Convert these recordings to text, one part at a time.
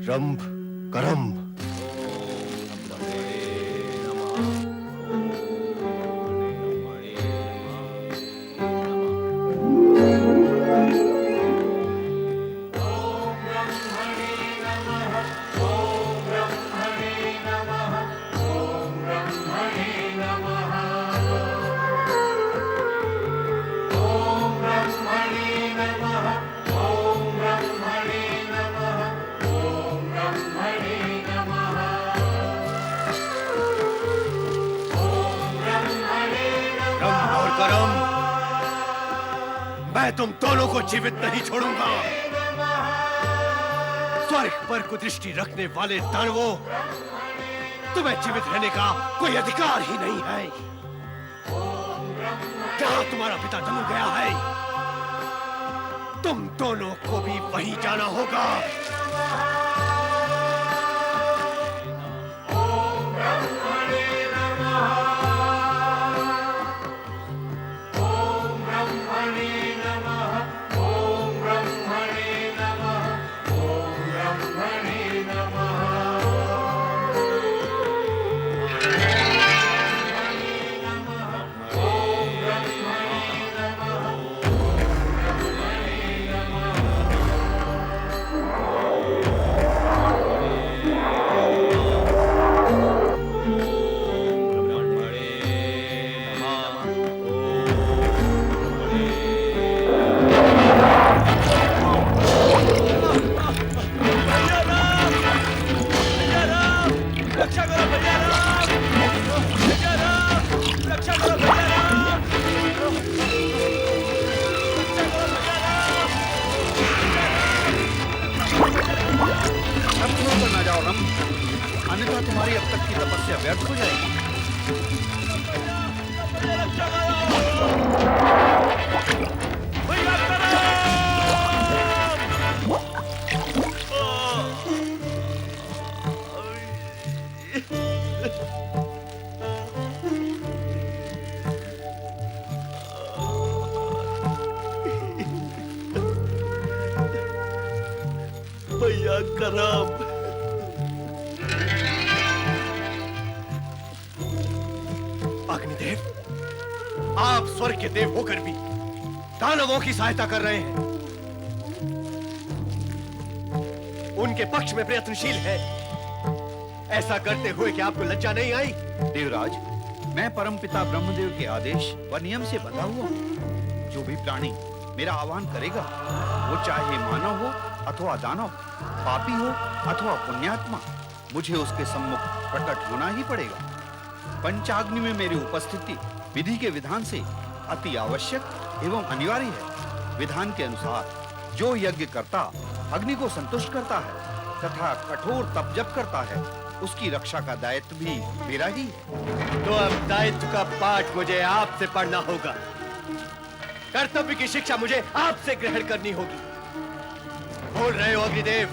रंभ करम। मैं तुम दोनों को जीवित नहीं छोड़ूंगा। स्वर्ग पर कुदृष्टि रखने वाले दानवों, तुम्हें जीवित रहने का कोई अधिकार ही नहीं है। जहां तुम्हारा पिता धनु गया है, तुम दोनों को भी वहीं जाना होगा। अन्यथा तुम्हारी अब तक की तपस्या व्यर्थ हो जाएगी। भैया करम, अग्निदेव, आप स्वर्ग के देव होकर भी दानवों की सहायता कर रहे हैं, उनके पक्ष में प्रयत्नशील है। ऐसा करते हुए क्या आपको लज्जा नहीं आई? देवराज, मैं परमपिता ब्रह्मदेव के आदेश व नियम से बंधा हुआ हूँ। जो भी प्राणी मेरा आह्वान करेगा, वो चाहे मानव हो अथवा दानव, पापी हो अथवा पुण्यात्मा, मुझे उसके सम्मुख प्रकट होना ही पड़ेगा। पंचाग्नि में मेरी उपस्थिति विधि के विधान से अति आवश्यक एवं अनिवार्य है। विधान के अनुसार जो यज्ञ करता अग्नि को संतुष्ट करता है तथा कठोर तप जप करता है, उसकी रक्षा का दायित्व भी मेरा ही है। तो अब दायित्व का पाठ मुझे आपसे पढ़ना होगा, कर्तव्य की शिक्षा मुझे आपसे ग्रहण करनी होगी। बोल रहे हो अग्निदेव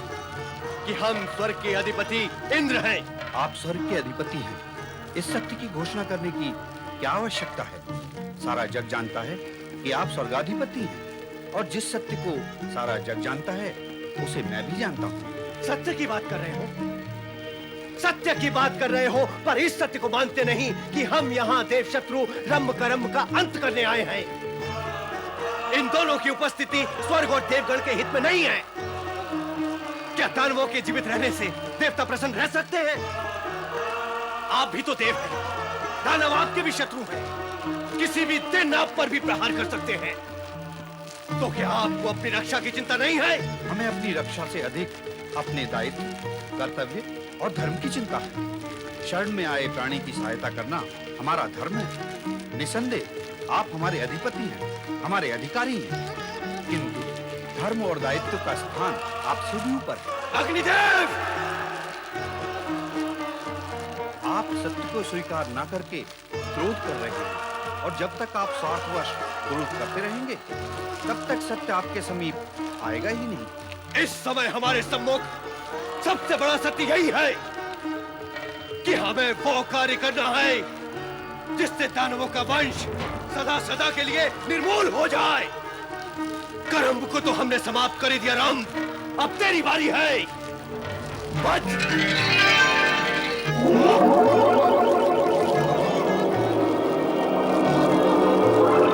कि हम स्वर्ग के अधिपति इंद्र हैं। आप स्वर्ग के अधिपति हैं, इस सत्य की घोषणा करने की क्या आवश्यकता है? सारा जग जानता है कि आप स्वर्गाधिपति हैं, और जिस सत्य को सारा जग जानता है, उसे मैं भी जानता हूँ। सत्य की बात कर रहे हो, सत्य की बात कर रहे हो, पर इस सत्य को मानते नहीं कि हम यहाँ देव शत्रु रंभ करम का अंत करने आए हैं। इन दोनों की उपस्थिति स्वर्ग और देवगण के हित में नहीं है। क्या दानवों के जीवित रहने से देवता प्रसन्न रह सकते हैं? आप भी तो देव हैं, दानव आपके भी शत्रु हैं, किसी भी दिन आप पर भी प्रहार कर सकते हैं। तो क्या आपको अपनी रक्षा की चिंता नहीं है? हमें अपनी रक्षा से अधिक अपने दायित्व, कर्तव्य और धर्म की चिंता है। शरण में आए प्राणी की सहायता करना हमारा धर्म है। निसंदेह आप हमारे अधिपति हैं, हमारे अधिकारी हैं, किंतु धर्म और दायित्व का स्थान आपसे भी ऊपर है। अग्निदेव, आप सत्य को स्वीकार न करके क्रोध कर रहे हैं, और जब तक आप स्वार्थवश क्रोध करते रहेंगे, तब तक सत्य आपके समीप आएगा ही नहीं। इस समय हमारे सम्मुख सबसे बड़ा सत्य यही है कि हमें वो कार्य करना है जिससे दानवों का वंश सदा सदा के लिए निर्मूल हो जाए। करम को तो हमने समाप्त कर ही दिया राम, अब तेरी बारी है। बच!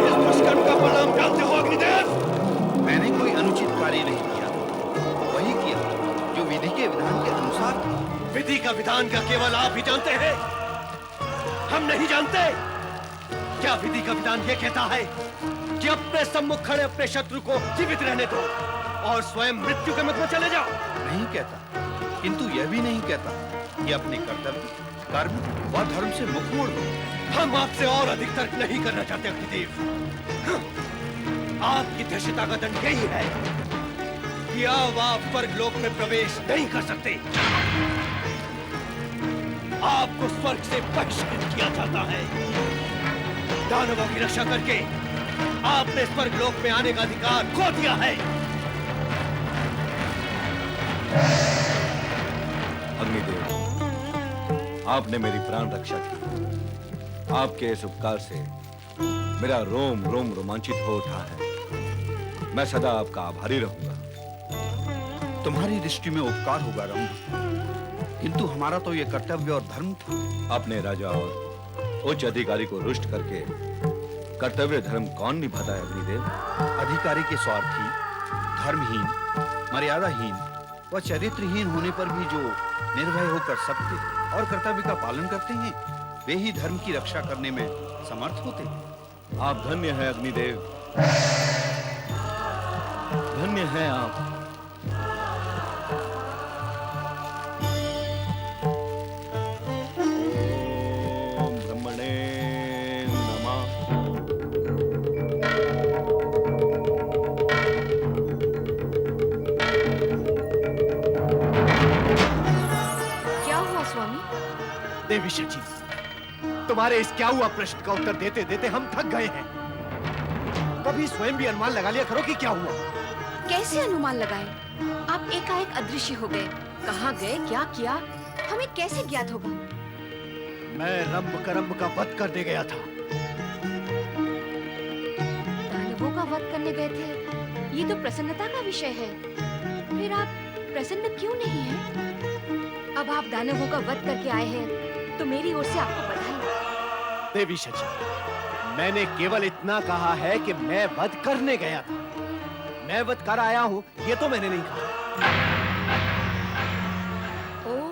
इस दुष्कर्म का परिणाम जानते हो अग्निदेव? मैंने कोई अनुचित कार्य नहीं किया, वही किया जो विधि के विधान के अनुसार था। विधि का विधान का केवल आप ही जानते हैं, हम नहीं जानते। क्या विधि का विधान ये कहता है कि अपने सम्मुख खड़े अपने शत्रु को जीवित रहने दो और स्वयं मृत्यु के मुख में चले जाओ? नहीं कहता, किंतु यह भी नहीं कहता कि अपने कर्तव्य, कर्म व धर्म से मुख मोड़ दो। हम आपसे और अधिक तर्क नहीं करना चाहते अग्निदेव। आपकी धृष्टता का दंड यही है कि अब आप स्वर्ग लोक में प्रवेश नहीं कर सकते। आपको स्वर्ग से बहिष्कृत किया जाता है। दानवों की रक्षा करके आपने स्वर्ग लोक में आने का अधिकार खो दिया है। अग्निदेव, आपने मेरी प्राण रक्षा की। आपके इस उपकार से मेरा रोम रोम रोमांचित हो उठा है। मैं सदा आपका आभारी रहूंगा। तुम्हारी दृष्टि में उपकार होगा रंभ, किंतु हमारा तो यह कर्तव्य और धर्म था। अपने राजा और उच्च अधिकारी को रुष्ट करके कर्तव्य धर्म कौन निभाता है अग्निदेव? अधिकारी के स्वार्थी, धर्महीन, मर्यादाहीन व चरित्रहीन होने पर भी जो निर्भय होकर सत्य और कर्तव्य का पालन करते हैं, वे ही धर्म की रक्षा करने में समर्थ होते हैं। आप धन्य हैं अग्निदेव, धन्य हैं आप। ओम ब्रह्मणे नमः। क्या हुआ स्वामी? देवी शची, तुम्हारे इस क्या हुआ प्रश्न का उत्तर देते देते हम थक गए हैं। कभी स्वयं भी अनुमान लगा लिया करो कि क्या हुआ। कैसे अनुमान लगाए? आप एकाएक अदृश्य हो गए। कहाँ गए, क्या किया, हमें कैसे ज्ञात होगा? मैं रंभ करम्भ का वध करने गया था। दानवों का वध करने गए थे, ये तो प्रसन्नता का विषय है। फिर आप प्रसन्न क्यों नहीं हैं? अब आप दानवों का वध करके आए हैं, तो मेरी ओर से आपको बधाई। देवी शची, मैंने केवल इतना कहा है कि मैं वध करने गया था। मैं वध कर आया हूँ, ये तो मैंने नहीं कहा। ओह,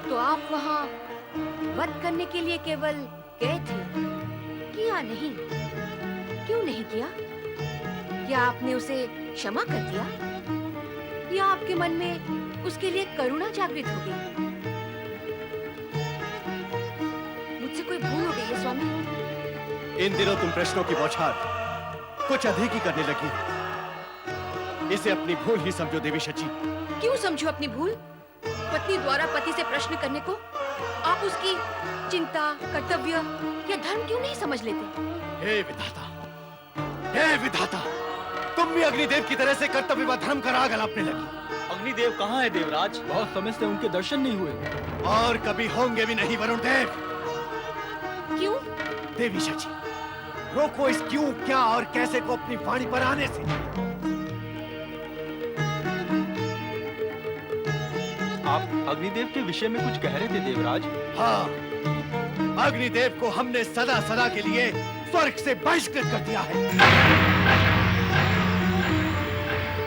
तो आप वहाँ वध करने के लिए केवल गए थे, किया नहीं? क्यों नहीं किया? क्या आपने उसे क्षमा कर दिया, या आपके मन में उसके लिए करुणा जागृत हो गई? मुझसे कोई भूल हो गई है स्वामी? इन दिनों तुम प्रश्नों की बौछार कुछ अधिक ही करने लगी। इसे अपनी भूल ही समझो देवी शची। क्यों समझो अपनी भूल? पत्नी द्वारा पति से प्रश्न करने को आप उसकी चिंता, कर्तव्य या धर्म क्यों नहीं समझ लेते? हे विधाता, हे विधाता, तुम भी अग्निदेव की तरह से कर्तव्य व धर्म का राग अलापने लगी। अग्निदेव कहाँ है देवराज? बहुत समय से उनके दर्शन नहीं हुए। और कभी होंगे भी नहीं वरुण देव। क्यों? देवी शची, रोको इस क्यों, क्या और कैसे को अपनी वाणी पर आने से। आप अग्निदेव के विषय में कुछ कह रहे थे देवराज। हाँ, अग्निदेव को हमने सदा सदा के लिए स्वर्ग से बहिष्कृत कर दिया है।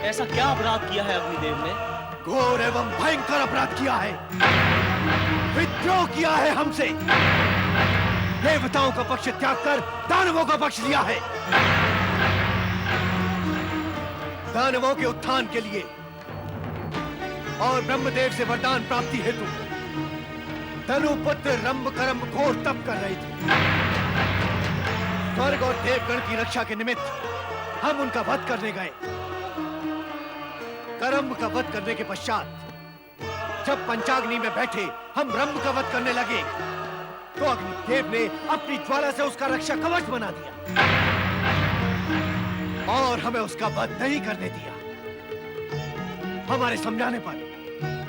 ऐसा क्या अपराध किया है अग्निदेव ने? घोर एवं भयंकर अपराध किया है। विद्रोह किया है हमसे। देवताओं का पक्ष त्याग कर दानवों का पक्ष लिया है। दानवों के उत्थान के लिए और ब्रह्मदेव से वरदान प्राप्ति हेतु धनुपुत्र रंभ करम्भ घोर तप कर रहे थे। स्वर्ग और देवगण की रक्षा के निमित्त हम उनका वध करने गए। करम्भ का वध करने के पश्चात जब पंचाग्नि में बैठे हम रंभ का वध करने लगे, तो अग्निदेव ने अपनी ज्वाला से उसका रक्षा कवच बना दिया और हमें उसका वध नहीं करने दिया। हमारे समझाने पर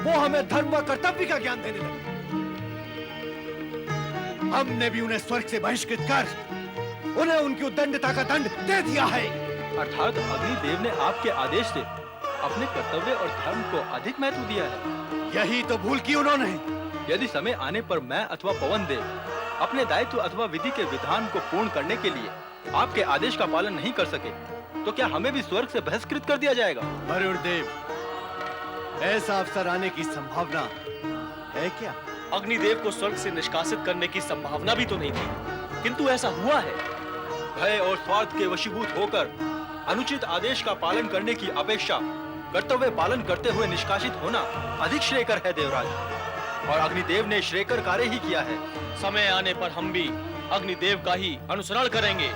वो हमें धर्म व कर्तव्य का ज्ञान देने लगे। हमने भी उन्हें स्वर्ग से बहिष्कृत कर उन्हें उनकी उद्दंडता का दंड दे दिया है। अर्थात अग्निदेव ने आपके आदेश से अपने कर्तव्य और धर्म को अधिक महत्व दिया है। यही तो भूल की उन्होंने। यदि समय आने पर मैं अथवा पवन देव अपने दायित्व अथवा विधि के विधान को पूर्ण करने के लिए आपके आदेश का पालन नहीं कर सके, तो क्या हमें भी स्वर्ग से बहिष्कृत कर दिया जाएगा? वरुण देव, ऐसा अवसर आने की संभावना है क्या? अग्निदेव को स्वर्ग से निष्कासित करने की संभावना भी तो नहीं थी, किंतु ऐसा हुआ है। भय और स्वार्थ के वशीभूत होकर अनुचित आदेश का पालन करने की अपेक्षा कर्तव्य पालन करते हुए निष्कासित होना अधिक श्रेयकर है देवराज, और अग्निदेव ने श्रेयकर कार्य ही किया है। समय आने पर हम भी अग्निदेव का ही अनुसरण करेंगे।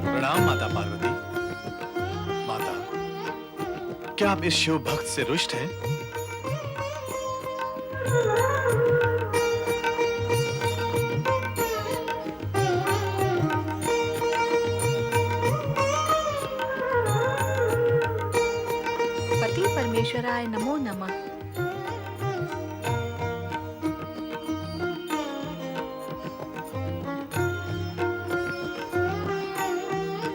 प्रणाम माता पार्वती। माता, क्या आप इस शिव भक्त से रुष्ट हैं? पति परमेश्वराय नमो नमः।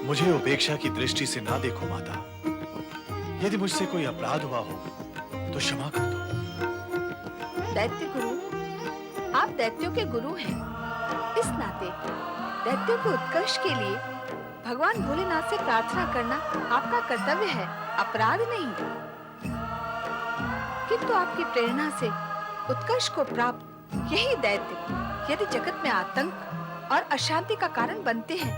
मुझे उपेक्षा की दृष्टि से ना देखो माता। यदि मुझसे कोई अपराध हुआ हो तो क्षमा कर दो। दैत्य गुरु, आप दैत्यों के गुरु हैं। इस नाते दैत्यों के उत्कर्ष के लिए भगवान भोलेनाथ से प्रार्थना करना आपका कर्तव्य है, अपराध नहीं। किंतु आपकी प्रेरणा से उत्कर्ष को प्राप्त यही दैत्य यदि जगत में आतंक और अशांति का कारण बनते हैं,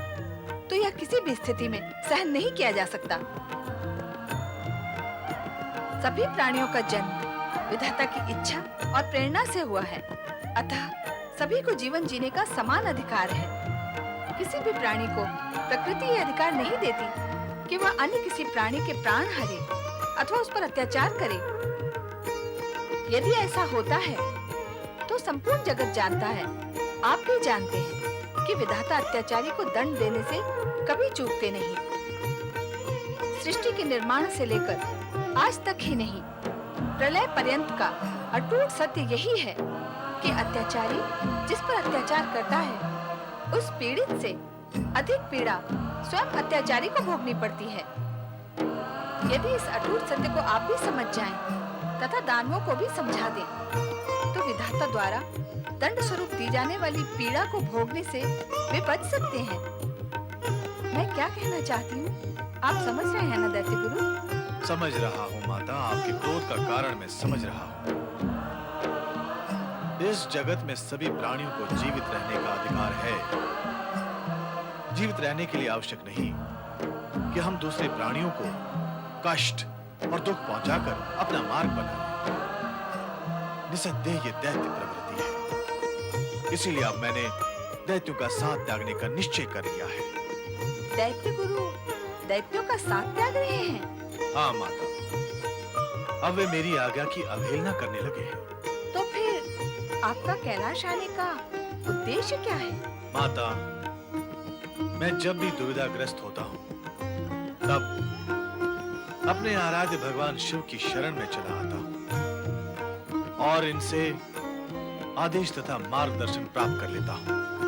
तो यह किसी भी स्थिति में सहन नहीं किया जा सकता। सभी प्राणियों का जन्म विधाता की इच्छा और प्रेरणा से हुआ है, अतः सभी को जीवन जीने का समान अधिकार है। किसी भी प्राणी को प्रकृति यह अधिकार नहीं देती कि वह अन्य किसी प्राणी के प्राण हरे अथवा उस पर अत्याचार करे। यदि ऐसा होता है तो संपूर्ण जगत जानता है, आप भी जानते हैं कि विधाता अत्याचारी को दंड देने से कभी चूकते नहीं। सृष्टि के निर्माण से लेकर आज तक ही नहीं, प्रलय पर्यंत का अटूट सत्य यही है कि अत्याचारी जिस पर अत्याचार करता है, उस पीड़ित से अधिक पीड़ा स्वयं अत्याचारी को भोगनी पड़ती है। यदि इस अटूट सत्य को आप भी समझ जाएं तथा दानवों को भी समझा दें, तो विधाता द्वारा दंड स्वरूप दी जाने वाली पीड़ा को भोगने से वे बच सकते हैं। मैं क्या कहना चाहती हूँ, आप समझ रहे हैं ना दैत्य गुरु? समझ रहा हूँ माता, आपके क्रोध का कारण मैं समझ रहा हूँ। इस जगत में सभी प्राणियों को जीवित रहने का अधिकार है। जीवित रहने के लिए आवश्यक नहीं कि हम दूसरे प्राणियों को कष्ट और दुख पहुंचाकर अपना मार्ग बनाएं। निसंदेह ये दैत्य प्रवृत्ति है, इसीलिए अब मैंने दैत्यों का साथ त्यागने का निश्चय कर लिया है। दैत्य गुरु दैत्यों का साथ त्याग रहे हैं? हाँ माता, अब वे मेरी आज्ञा की अवहेलना करने लगे हैं। तो फिर आपका कैलाश आने का उद्देश्य क्या है? माता, मैं जब भी दुविधाग्रस्त होता हूँ, तब अपने आराध्य भगवान शिव की शरण में चला आता हूँ और इनसे आदेश तथा मार्गदर्शन प्राप्त कर लेता हूँ।